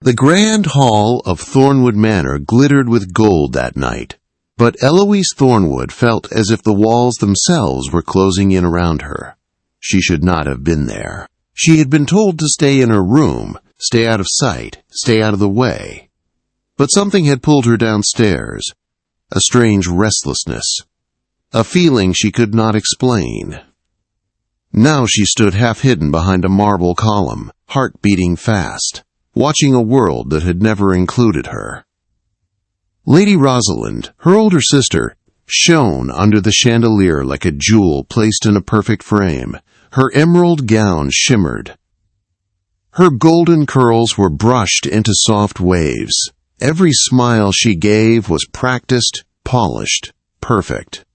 The grand hall of Thornwood Manor glittered with gold that night, but Eloise Thornwood felt as if the walls themselves were closing in around her. She should not have been there. She had been told to stay in her room, stay out of sight, stay out of the way. But something had pulled her downstairs, a strange restlessness, a feeling she could not explain. Now she stood half-hidden behind a marble column, heart beating fast, watching a world that had never included her. Lady Rosalind, her older sister, shone under the chandelier like a jewel placed in a perfect frame. Her emerald gown shimmered. Her golden curls were brushed into soft waves. Every smile she gave was practiced, polished, perfect.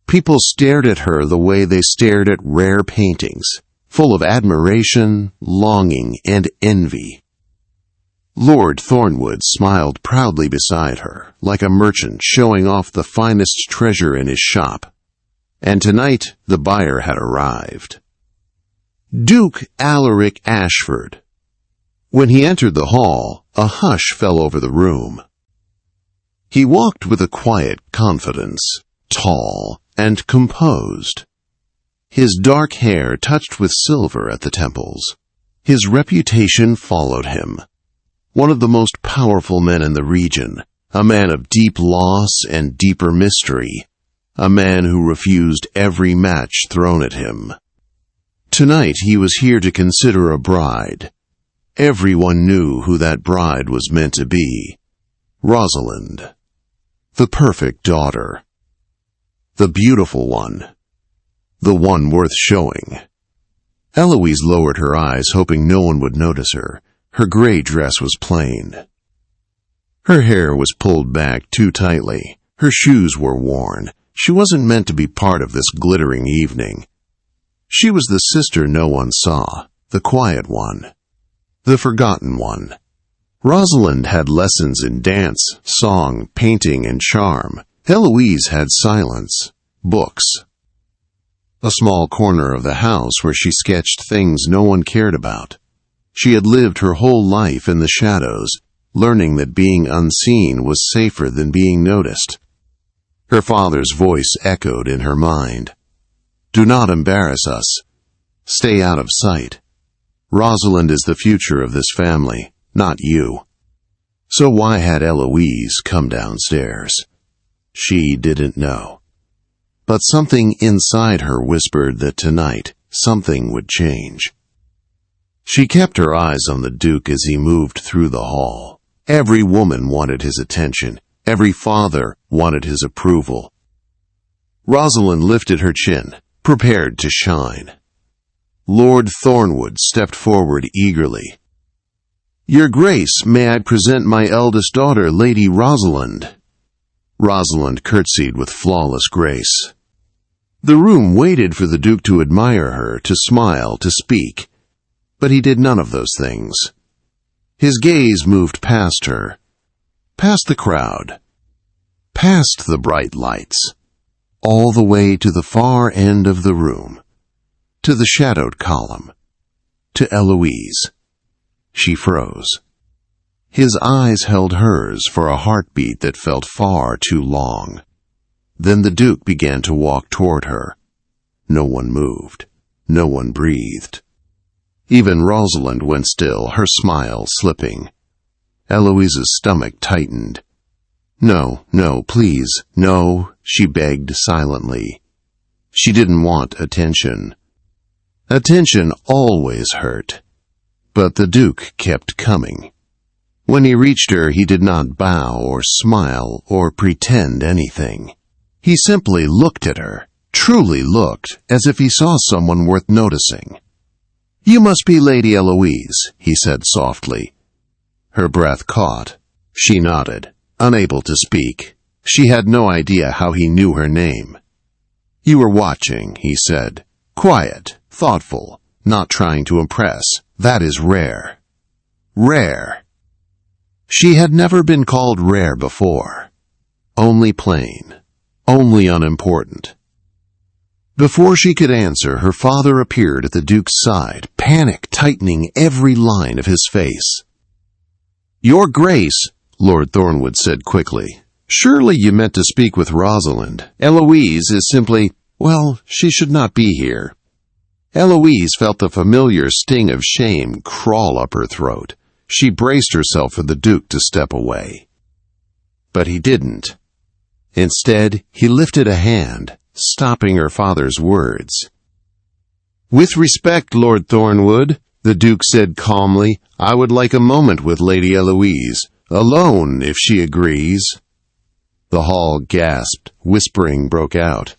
People stared at her the way they stared at rare paintings, full of admiration, longing, and envy. Lord Thornwood smiled proudly beside her, like a merchant showing off the finest treasure in his shop. And tonight the buyer had arrived. Duke Alaric Ashford. When he entered the hall, a hush fell over the room. He walked with a quiet confidence, tall and composed. His dark hair touched with silver at the temples. His reputation followed him. One of the most powerful men in the region, a man of deep loss and deeper mystery, a man who refused every match thrown at him. Tonight he was here to consider a bride. Everyone knew who that bride was meant to be. Rosalind. The perfect daughter. The beautiful one. The one worth showing. Eloise lowered her eyes, hoping no one would notice her. Her gray dress was plain. Her hair was pulled back too tightly. Her shoes were worn. She wasn't meant to be part of this glittering evening. She was the sister no one saw, the quiet one, the forgotten one. Rosalind had lessons in dance, song, painting, and charm. Eloise had silence, books. A small corner of the house where she sketched things no one cared about. She had lived her whole life in the shadows, learning that being unseen was safer than being noticed. Her father's voice echoed in her mind. Do not embarrass us. Stay out of sight. Rosalind is the future of this family, not you. So why had Eloise come downstairs? She didn't know. But something inside her whispered that tonight something would change. She kept her eyes on the Duke as he moved through the hall. Every woman wanted his attention. Every father wanted his approval. Rosalind lifted her chin, prepared to shine. Lord Thornwood stepped forward eagerly. Your Grace, may I present my eldest daughter, Lady Rosalind? Rosalind curtsied with flawless grace. The room waited for the Duke to admire her, to smile, to speak. But he did none of those things. His gaze moved past her, past the crowd, past the bright lights, all the way to the far end of the room, to the shadowed column, to Eloise. She froze. His eyes held hers for a heartbeat that felt far too long. Then the Duke began to walk toward her. No one moved. No one breathed. Even Rosalind went still, her smile slipping. Eloise's stomach tightened. No, please, no, she begged silently. She didn't want attention. Attention always hurt. But the Duke kept coming. When he reached her, he did not bow or smile or pretend anything. He simply looked at her, truly looked, as if he saw someone worth noticing. You must be Lady Eloise, he said softly. Her breath caught. She nodded, unable to speak. She had no idea how he knew her name. You were watching, he said. Quiet, thoughtful, not trying to impress. That is rare. Rare. She had never been called rare before. Only plain. Only unimportant. Before she could answer, her father appeared at the Duke's side, panic tightening every line of his face. "Your Grace," Lord Thornwood said quickly. "Surely you meant to speak with Rosalind. Eloise is simply, well, she should not be here." Eloise felt the familiar sting of shame crawl up her throat. She braced herself for the Duke to step away. But he didn't. Instead, he lifted a hand, stopping her father's words. "With respect, Lord Thornwood," the Duke said calmly, "I would like a moment with Lady Eloise, alone, if she agrees." The hall gasped. Whispering broke out.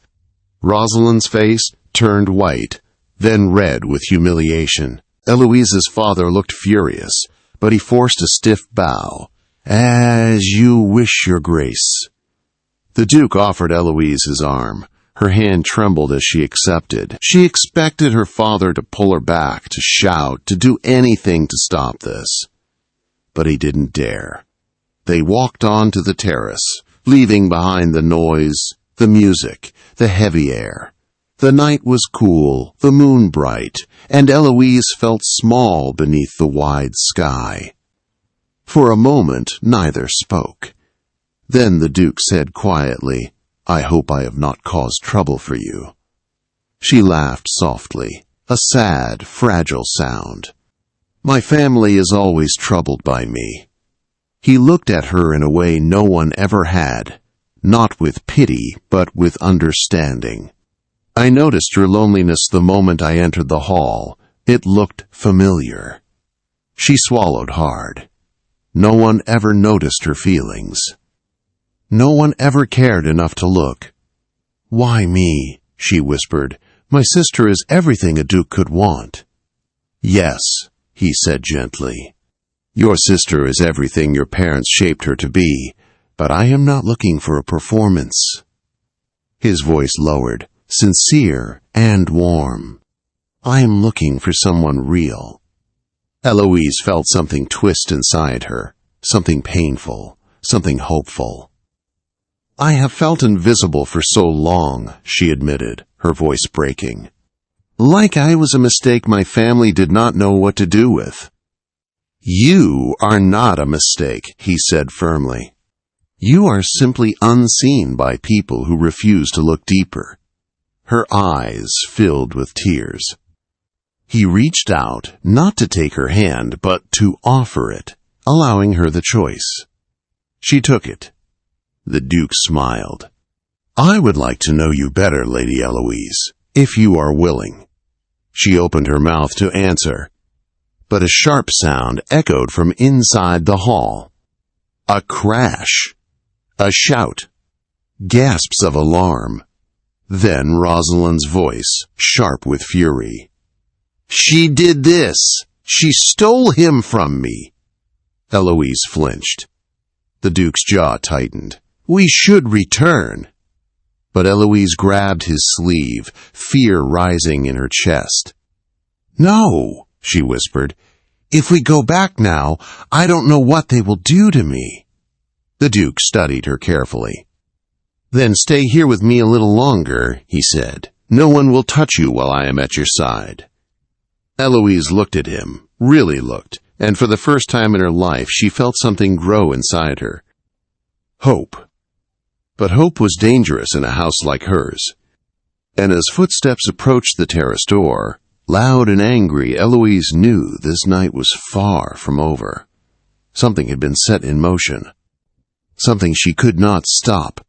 Rosalind's face turned white, then red with humiliation. Eloise's father looked furious, but he forced a stiff bow. "As you wish, Your Grace." The Duke offered Eloise his arm. Her hand trembled as she accepted. She expected her father to pull her back, to shout, to do anything to stop this. But he didn't dare. They walked on to the terrace, leaving behind the noise, the music, the heavy air. The night was cool, the moon bright, and Eloise felt small beneath the wide sky. For a moment, neither spoke. Then the Duke said quietly, "I hope I have not caused trouble for you." She laughed softly, a sad, fragile sound. "My family is always troubled by me." He looked at her in a way no one ever had, not with pity, but with understanding. "I noticed your loneliness the moment I entered the hall. It looked familiar." She swallowed hard. No one ever noticed her feelings. No one ever cared enough to look. "Why me?" she whispered. "My sister is everything a duke could want." "Yes," he said gently. "Your sister is everything your parents shaped her to be, but I am not looking for a performance." His voice lowered, sincere and warm. "I am looking for someone real." Eloise felt something twist inside her, something painful, something hopeful. "I have felt invisible for so long," she admitted, her voice breaking. "Like I was a mistake my family did not know what to do with." "You are not a mistake," he said firmly. "You are simply unseen by people who refuse to look deeper." Her eyes filled with tears. He reached out, not to take her hand, but to offer it, allowing her the choice. She took it. The Duke smiled. "I would like to know you better, Lady Eloise, if you are willing." She opened her mouth to answer, but a sharp sound echoed from inside the hall. A crash. A shout. Gasps of alarm. Then Rosalind's voice, sharp with fury. "She did this! She stole him from me!" Eloise flinched. The Duke's jaw tightened. "We should return." But Eloise grabbed his sleeve, fear rising in her chest. "No," she whispered. "If we go back now, I don't know what they will do to me." The Duke studied her carefully. "Then stay here with me a little longer," he said. "No one will touch you while I am at your side." Eloise looked at him, really looked, and for the first time in her life she felt something grow inside her. Hope. But hope was dangerous in a house like hers. And as footsteps approached the terrace door, loud and angry, Eloise knew this night was far from over. Something had been set in motion. Something she could not stop.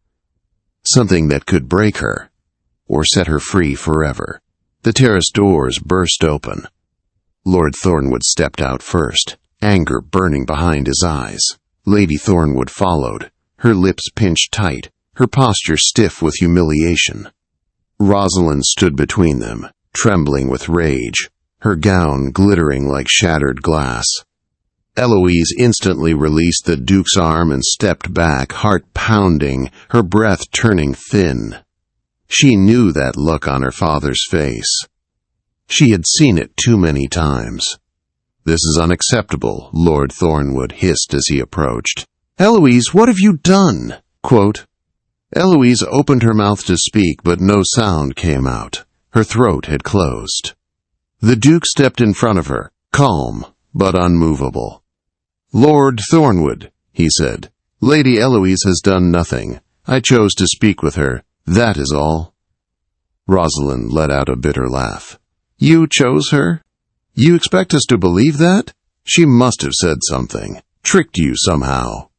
Something that could break her, or set her free forever. The terrace doors burst open. Lord Thornwood stepped out first, anger burning behind his eyes. Lady Thornwood followed, her lips pinched tight, her posture stiff with humiliation. Rosalind stood between them, trembling with rage, her gown glittering like shattered glass. Eloise instantly released the Duke's arm and stepped back, heart pounding, her breath turning thin. She knew that look on her father's face. She had seen it too many times. "This is unacceptable," Lord Thornwood hissed as he approached. "Eloise, what have you done?" Quote. Eloise opened her mouth to speak, but no sound came out. Her throat had closed. The Duke stepped in front of her, calm but unmovable. "Lord Thornwood," he said, "Lady Eloise has done nothing. I chose to speak with her. That is all." Rosalind let out a bitter laugh. "You chose her? You expect us to believe that? She must have said something, tricked you somehow."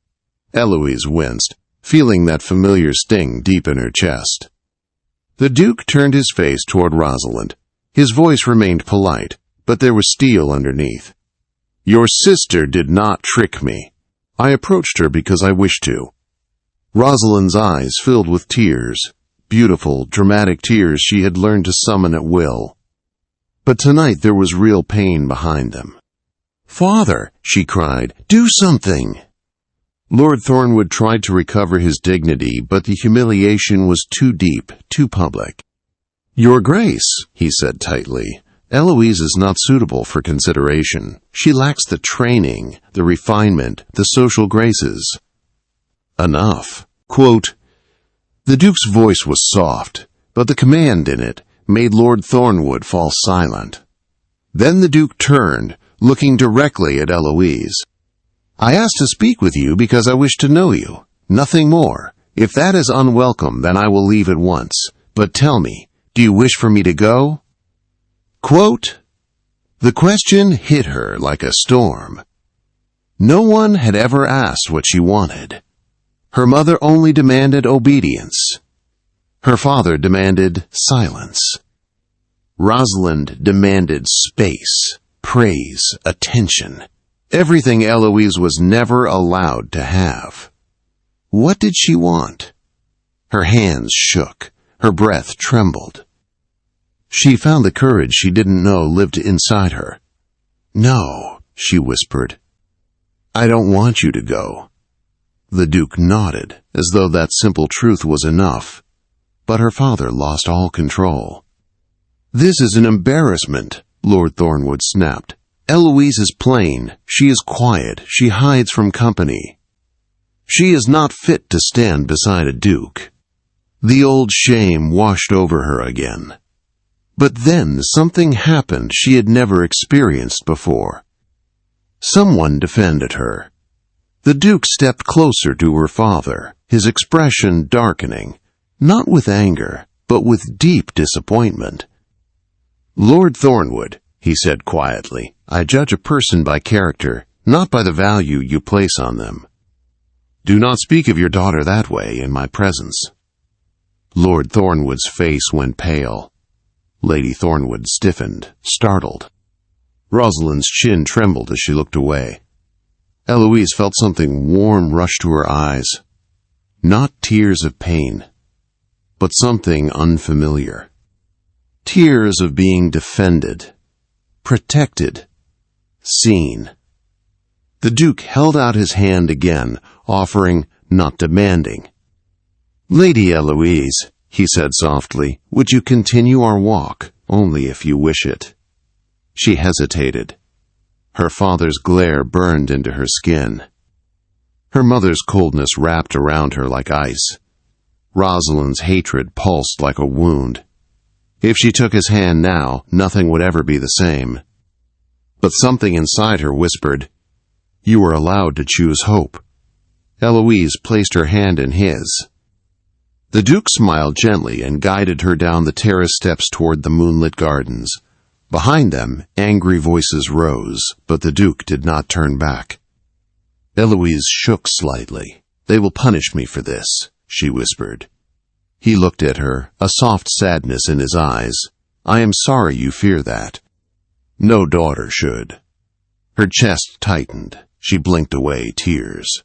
Eloise winced, feeling that familiar sting deep in her chest. The Duke turned his face toward Rosalind. His voice remained polite, but there was steel underneath. "Your sister did not trick me. I approached her because I wished to." Rosalind's eyes filled with tears, beautiful, dramatic tears she had learned to summon at will. But tonight there was real pain behind them. "Father," she cried, "do something!" Lord Thornwood tried to recover his dignity, but the humiliation was too deep, too public. "Your Grace," he said tightly, "Eloise is not suitable for consideration. She lacks the training, the refinement, the social graces." "Enough." Quote, the Duke's voice was soft, but the command in it made Lord Thornwood fall silent. Then the Duke turned, looking directly at Eloise. "I asked to speak with you because I wish to know you. Nothing more. If that is unwelcome, then I will leave at once. But tell me, do you wish for me to go?" Quote, the question hit her like a storm. No one had ever asked what she wanted. Her mother only demanded obedience. Her father demanded silence. Rosalind demanded space, praise, attention. Everything Eloise was never allowed to have. What did she want? Her hands shook. Her breath trembled. She found the courage she didn't know lived inside her. "No," she whispered. "I don't want you to go." The Duke nodded, as though that simple truth was enough. But her father lost all control. "This is an embarrassment," Lord Thornwood snapped. "Eloise is plain. She is quiet. She hides from company. She is not fit to stand beside a duke." The old shame washed over her again. But then something happened she had never experienced before. Someone defended her. The Duke stepped closer to her father, his expression darkening, not with anger, but with deep disappointment. "Lord Thornwood," he said quietly, "I judge a person by character, not by the value you place on them. Do not speak of your daughter that way in my presence." Lord Thornwood's face went pale. Lady Thornwood stiffened, startled. Rosalind's chin trembled as she looked away. Eloise felt something warm rush to her eyes. Not tears of pain, but something unfamiliar. Tears of being defended, protected, seen. The Duke held out his hand again, offering, not demanding. "Lady Eloise," he said softly, "would you continue our walk, only if you wish it?" She hesitated. Her father's glare burned into her skin. Her mother's coldness wrapped around her like ice. Rosalind's hatred pulsed like a wound. If she took his hand now, nothing would ever be the same. But something inside her whispered, "You are allowed to choose hope." Eloise placed her hand in his. The Duke smiled gently and guided her down the terrace steps toward the moonlit gardens. Behind them, angry voices rose, but the Duke did not turn back. Eloise shook slightly. "They will punish me for this," she whispered. He looked at her, a soft sadness in his eyes. "I am sorry you fear that. No daughter should." Her chest tightened. She blinked away tears.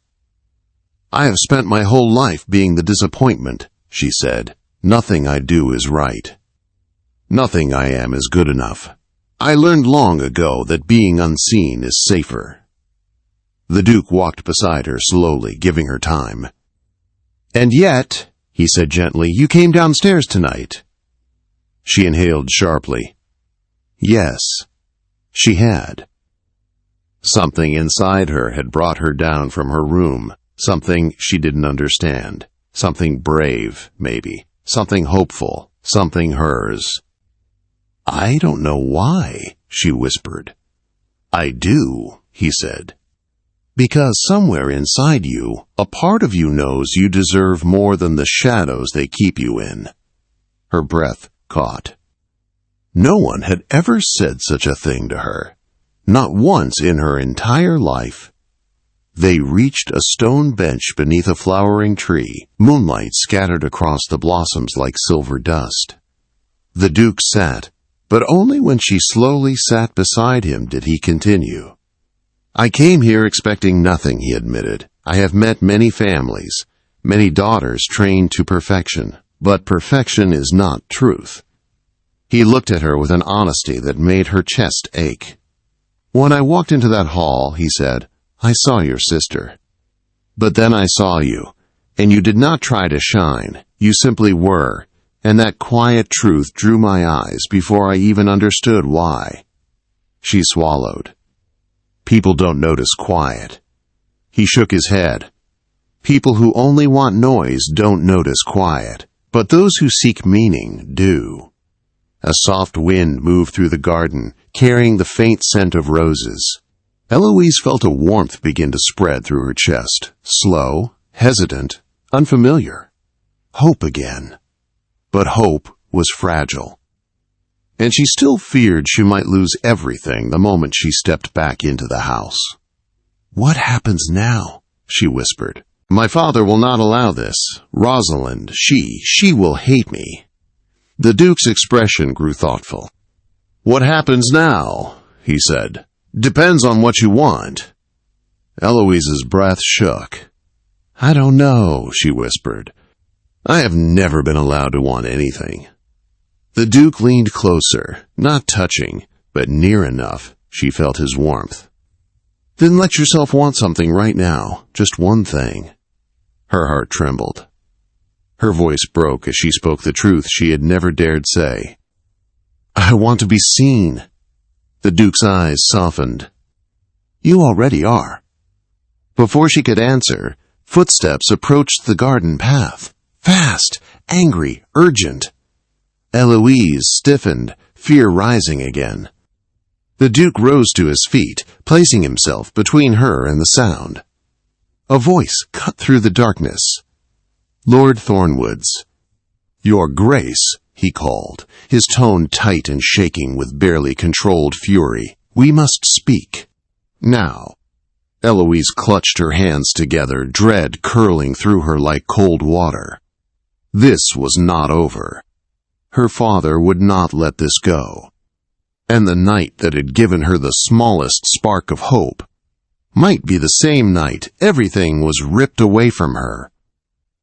"I have spent my whole life being the disappointment," she said. "Nothing I do is right. Nothing I am is good enough. I learned long ago that being unseen is safer." The Duke walked beside her slowly, giving her time. "And yet," he said gently, "you came downstairs tonight." She inhaled sharply. Yes, she had. Something inside her had brought her down from her room, something she didn't understand, something brave, maybe, something hopeful, something hers. "I don't know why," she whispered. "I do," he said. Because somewhere inside you, a part of you knows you deserve more than the shadows they keep you in. Her breath caught. No one had ever said such a thing to her. Not once in her entire life. They reached a stone bench beneath a flowering tree, moonlight scattered across the blossoms like silver dust. The Duke sat, but only when she slowly sat beside him did he continue. I came here expecting nothing, he admitted. I have met many families, many daughters trained to perfection, but perfection is not truth. He looked at her with an honesty that made her chest ache. When I walked into that hall, he said, I saw your sister. But then I saw you, and you did not try to shine. You simply were, and that quiet truth drew my eyes before I even understood why. She swallowed. People don't notice quiet. He shook his head. People who only want noise don't notice quiet, but those who seek meaning do. A soft wind moved through the garden, carrying the faint scent of roses. Eloise felt a warmth begin to spread through her chest, slow, hesitant, unfamiliar. Hope again. But hope was fragile. And she still feared she might lose everything the moment she stepped back into the house. What happens now? She whispered. My father will not allow this. Rosalind, she will hate me. The Duke's expression grew thoughtful. What happens now? He said. Depends on what you want. Eloise's breath shook. I don't know, she whispered. I have never been allowed to want anything. The Duke leaned closer, not touching, but near enough. She felt his warmth. Then let yourself want something right now, just one thing. Her heart trembled. Her voice broke as she spoke the truth she had never dared say. I want to be seen. The Duke's eyes softened. You already are. Before she could answer, footsteps approached the garden path. Fast, angry, urgent. Eloise stiffened, fear rising again. The Duke rose to his feet, placing himself between her and the sound. A voice cut through the darkness. Lord Thornwoods. Your Grace, he called, his tone tight and shaking with barely controlled fury. We must speak. Now. Eloise clutched her hands together, dread curling through her like cold water. This was not over. Her father would not let this go. And the night that had given her the smallest spark of hope might be the same night everything was ripped away from her.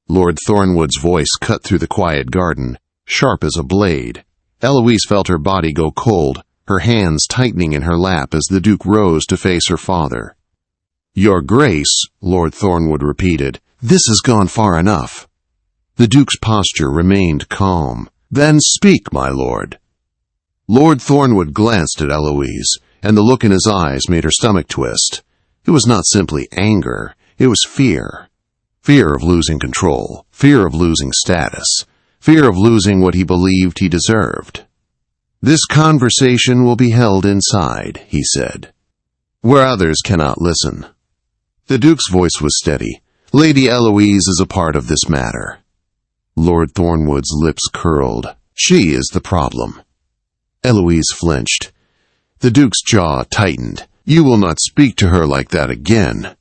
Lord Thornwood's voice cut through the quiet garden, sharp as a blade. Eloise felt her body go cold, her hands tightening in her lap as the Duke rose to face her father. Your Grace, Lord Thornwood repeated, this has gone far enough. The Duke's posture remained calm. Then speak, my lord. Lord Thornwood glanced at Eloise, and the look in his eyes made her stomach twist. It was not simply anger, it was fear. Fear of losing control, fear of losing status, fear of losing what he believed he deserved. This conversation will be held inside, he said, where others cannot listen. The Duke's voice was steady. Lady Eloise is a part of this matter. Lord Thornwood's lips curled. She is the problem. Eloise flinched. The Duke's jaw tightened. You will not speak to her like that again.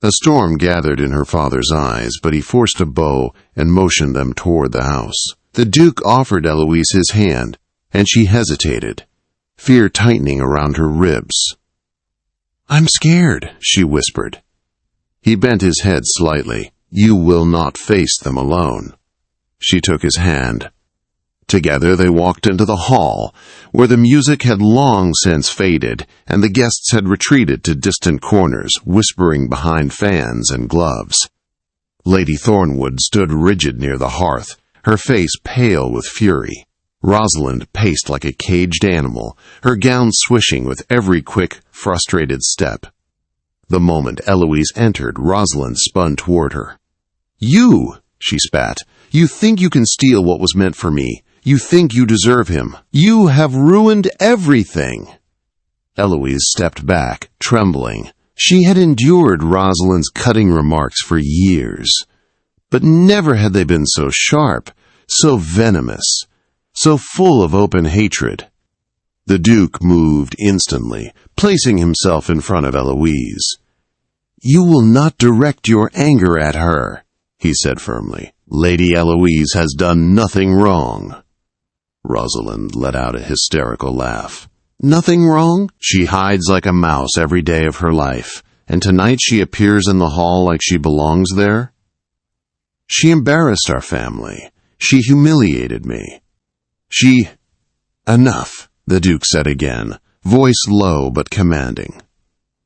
A storm gathered in her father's eyes, but he forced a bow and motioned them toward the house. The Duke offered Eloise his hand, and she hesitated, fear tightening around her ribs. I'm scared, she whispered. He bent his head slightly. You will not face them alone. She took his hand. Together they walked into the hall, where the music had long since faded, and the guests had retreated to distant corners, whispering behind fans and gloves. Lady Thornwood stood rigid near the hearth, her face pale with fury. Rosalind paced like a caged animal, her gown swishing with every quick, frustrated step. The moment Eloise entered, Rosalind spun toward her. You, she spat, you think you can steal what was meant for me. You think you deserve him. You have ruined everything. Eloise stepped back, trembling. She had endured Rosalind's cutting remarks for years, but never had they been so sharp, so venomous, so full of open hatred. The Duke moved instantly, placing himself in front of Eloise. "You will not direct your anger at her," he said firmly. "Lady Eloise has done nothing wrong." Rosalind let out a hysterical laugh. "Nothing wrong? She hides like a mouse every day of her life, and tonight she appears in the hall like she belongs there? She embarrassed our family. She humiliated me. Enough," the Duke said again, voice low but commanding.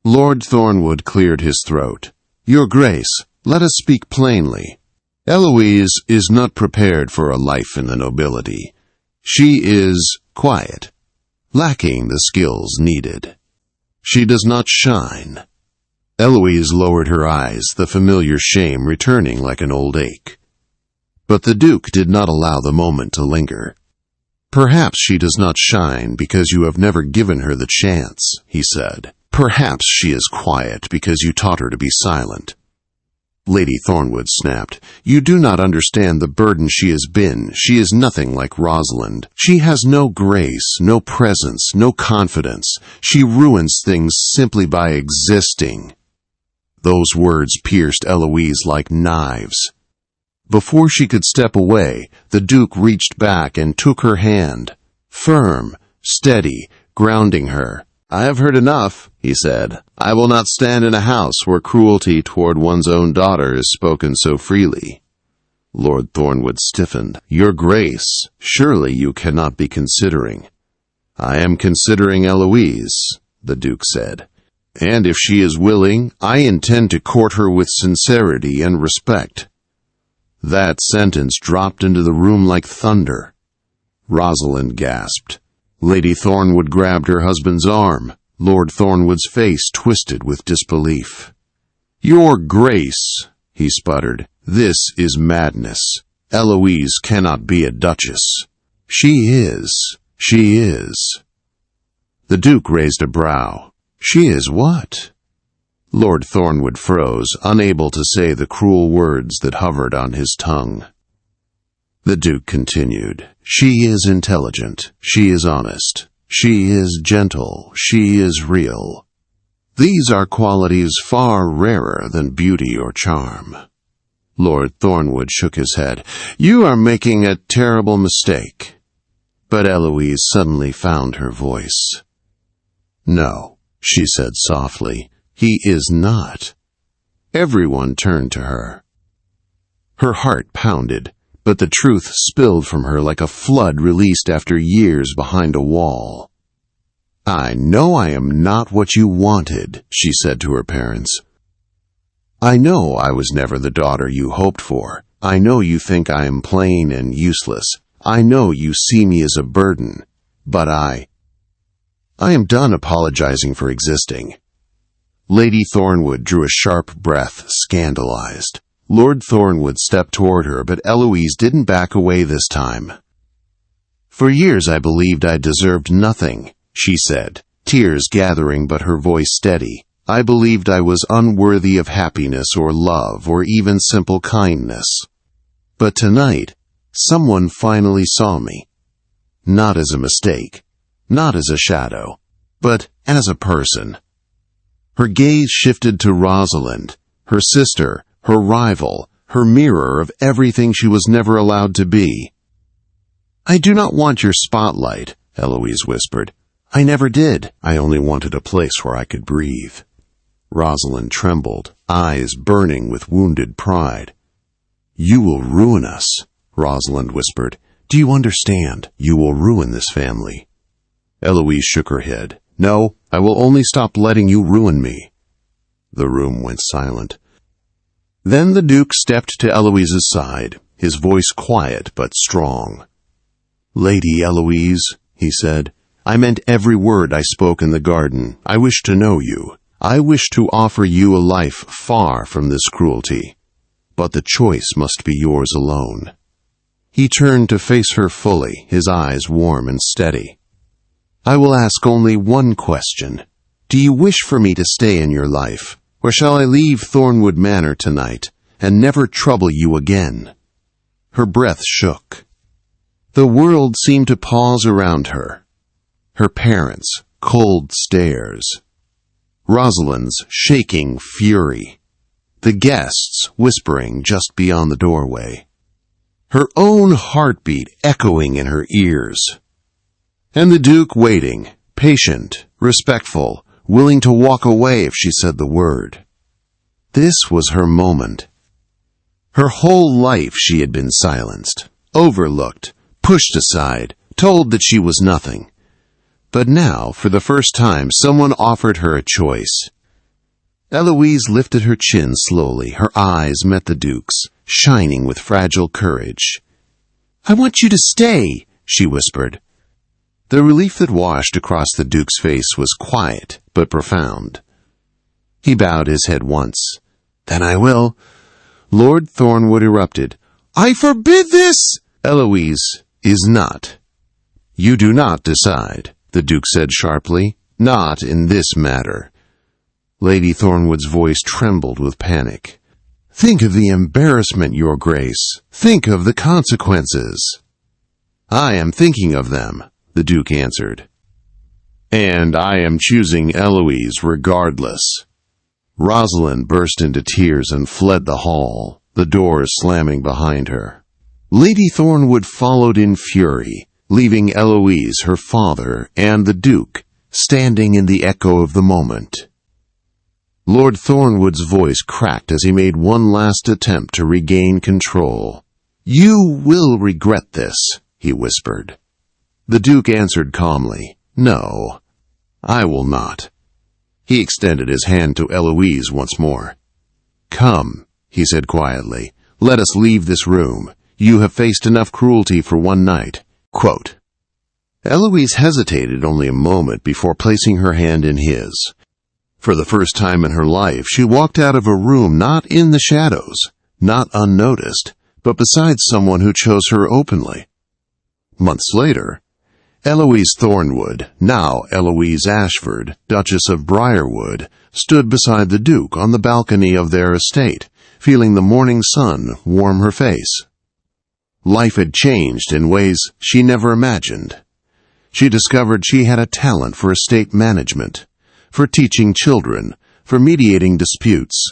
Lord Thornwood cleared his throat. "Your Grace, let us speak plainly. Eloise is not prepared for a life in the nobility. She is quiet, lacking the skills needed. She does not shine." Eloise lowered her eyes, the familiar shame returning like an old ache. But the Duke did not allow the moment to linger. "Perhaps she does not shine because you have never given her the chance," he said. "Perhaps she is quiet because you taught her to be silent." Lady Thornwood snapped. "You do not understand the burden she has been. She is nothing like Rosalind. She has no grace, no presence, no confidence. She ruins things simply by existing." Those words pierced Eloise like knives. Before she could step away, the Duke reached back and took her hand, firm, steady, grounding her. "I have heard enough," he said. "I will not stand in a house where cruelty toward one's own daughter is spoken so freely." Lord Thornwood stiffened. "Your Grace, surely you cannot be considering—" "I am considering Eloise," the Duke said. "And if she is willing, I intend to court her with sincerity and respect." That sentence dropped into the room like thunder. Rosalind gasped. Lady Thornwood grabbed her husband's arm. Lord Thornwood's face twisted with disbelief. "Your Grace," he sputtered, "this is madness. Eloise cannot be a duchess." She is. The Duke raised a brow. "She is what?" Lord Thornwood froze, unable to say the cruel words that hovered on his tongue. The Duke continued. "She is intelligent. She is honest. She is gentle. She is real. These are qualities far rarer than beauty or charm." Lord Thornwood shook his head. "You are making a terrible mistake." But Eloise suddenly found her voice. "No," she said softly, "he is not." Everyone turned to her. Her heart pounded, but the truth spilled from her like a flood released after years behind a wall. "I know I am not what you wanted," she said to her parents. "I know I was never the daughter you hoped for. I know you think I am plain and useless. I know you see me as a burden. But I am done apologizing for existing." Lady Thornwood drew a sharp breath, scandalized. Lord Thornwood stepped toward her, but Eloise didn't back away this time. "For years I believed I deserved nothing," she said, tears gathering but her voice steady. "I believed I was unworthy of happiness or love or even simple kindness. But tonight, someone finally saw me. Not as a mistake, not as a shadow, but as a person." Her gaze shifted to Rosalind, her sister, her rival, her mirror of everything she was never allowed to be. "I do not want your spotlight," Eloise whispered. "I never did. I only wanted a place where I could breathe." Rosalind trembled, eyes burning with wounded pride. "You will ruin us," Rosalind whispered. "Do you understand? You will ruin this family." Eloise shook her head. "No, I will only stop letting you ruin me." The room went silent. Then the Duke stepped to Eloise's side, his voice quiet but strong. "Lady Eloise," he said, "I meant every word I spoke in the garden. I wish to know you. I wish to offer you a life far from this cruelty. But the choice must be yours alone." He turned to face her fully, his eyes warm and steady. "I will ask only one question. Do you wish for me to stay in your life, or shall I leave Thornwood Manor tonight and never trouble you again?" Her breath shook. The world seemed to pause around her. Her parents' cold stares. Rosalind's shaking fury. The guests whispering just beyond the doorway. Her own heartbeat echoing in her ears. And the Duke waiting, patient, respectful, willing to walk away if she said the word. This was her moment. Her whole life she had been silenced, overlooked, pushed aside, told that she was nothing. But now, for the first time, someone offered her a choice. Eloise lifted her chin slowly. Her eyes met the Duke's, shining with fragile courage. "I want you to stay," she whispered. The relief that washed across the Duke's face was quiet but profound. He bowed his head once. "Then I will." Lord Thornwood erupted. "I forbid this!" "Eloise is not. You do not decide," the Duke said sharply. "Not in this matter." Lady Thornwood's voice trembled with panic. "Think of the embarrassment, Your Grace. Think of the consequences." "I am thinking of them," the Duke answered. "And I am choosing Eloise regardless." Rosalind burst into tears and fled the hall, the doors slamming behind her. Lady Thornwood followed in fury, leaving Eloise, her father, and the Duke standing in the echo of the moment. Lord Thornwood's voice cracked as he made one last attempt to regain control. "You will regret this," he whispered. The Duke answered calmly, "No, I will not." He extended his hand to Eloise once more. "Come," he said quietly, "let us leave this room. You have faced enough cruelty for one night." Quote. Eloise hesitated only a moment before placing her hand in his. For the first time in her life, she walked out of a room not in the shadows, not unnoticed, but beside someone who chose her openly. Months later, Eloise Thornwood, now Eloise Ashford, Duchess of Briarwood, stood beside the Duke on the balcony of their estate, feeling the morning sun warm her face. Life had changed in ways she never imagined. She discovered she had a talent for estate management, for teaching children, for mediating disputes,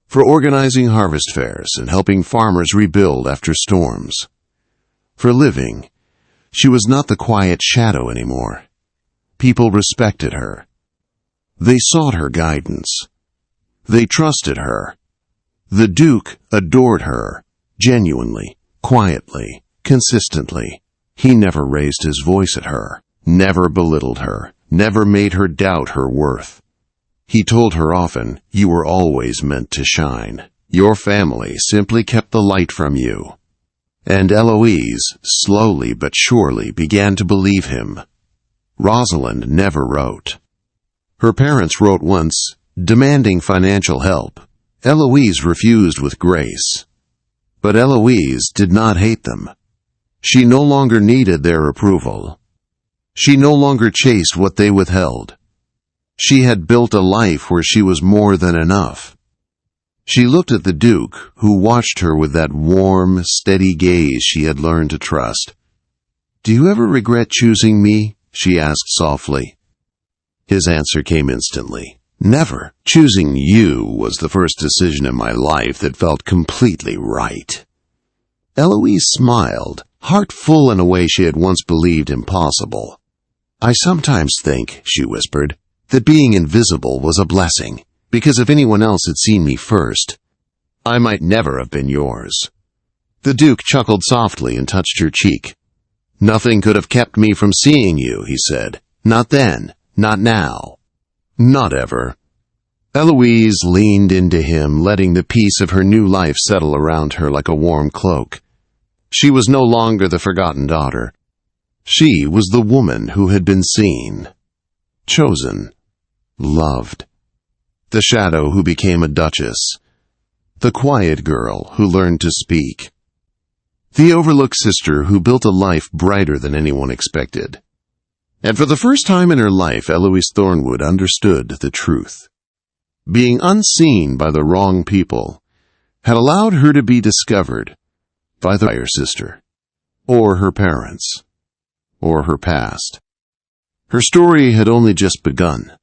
for organizing harvest fairs and helping farmers rebuild after storms. For living, she was not the quiet shadow anymore. People respected her. They sought her guidance. They trusted her. The Duke adored her, genuinely, quietly, consistently. He never raised his voice at her, never belittled her, never made her doubt her worth. He told her often, "You were always meant to shine. Your family simply kept the light from you." And Eloise, slowly but surely, began to believe him. Rosalind never wrote. Her parents wrote once, demanding financial help. Eloise refused with grace. But Eloise did not hate them. She no longer needed their approval. She no longer chased what they withheld. She had built a life where she was more than enough. She looked at the Duke, who watched her with that warm, steady gaze she had learned to trust. "Do you ever regret choosing me?" she asked softly. His answer came instantly. "Never. Choosing you was the first decision in my life that felt completely right." Eloise smiled, heart full in a way she had once believed impossible. "I sometimes think," she whispered, "that being invisible was a blessing, because if anyone else had seen me first, I might never have been yours." The Duke chuckled softly and touched her cheek. "Nothing could have kept me from seeing you," he said. "Not then, not now, not ever." Eloise leaned into him, letting the peace of her new life settle around her like a warm cloak. She was no longer the forgotten daughter. She was the woman who had been seen, chosen, loved. The shadow who became a duchess. The quiet girl who learned to speak. The overlooked sister who built a life brighter than anyone expected. And for the first time in her life, Eloise Thornwood understood the truth. Being unseen by the wrong people had allowed her to be discovered by her sister, or her parents, or her past. Her story had only just begun.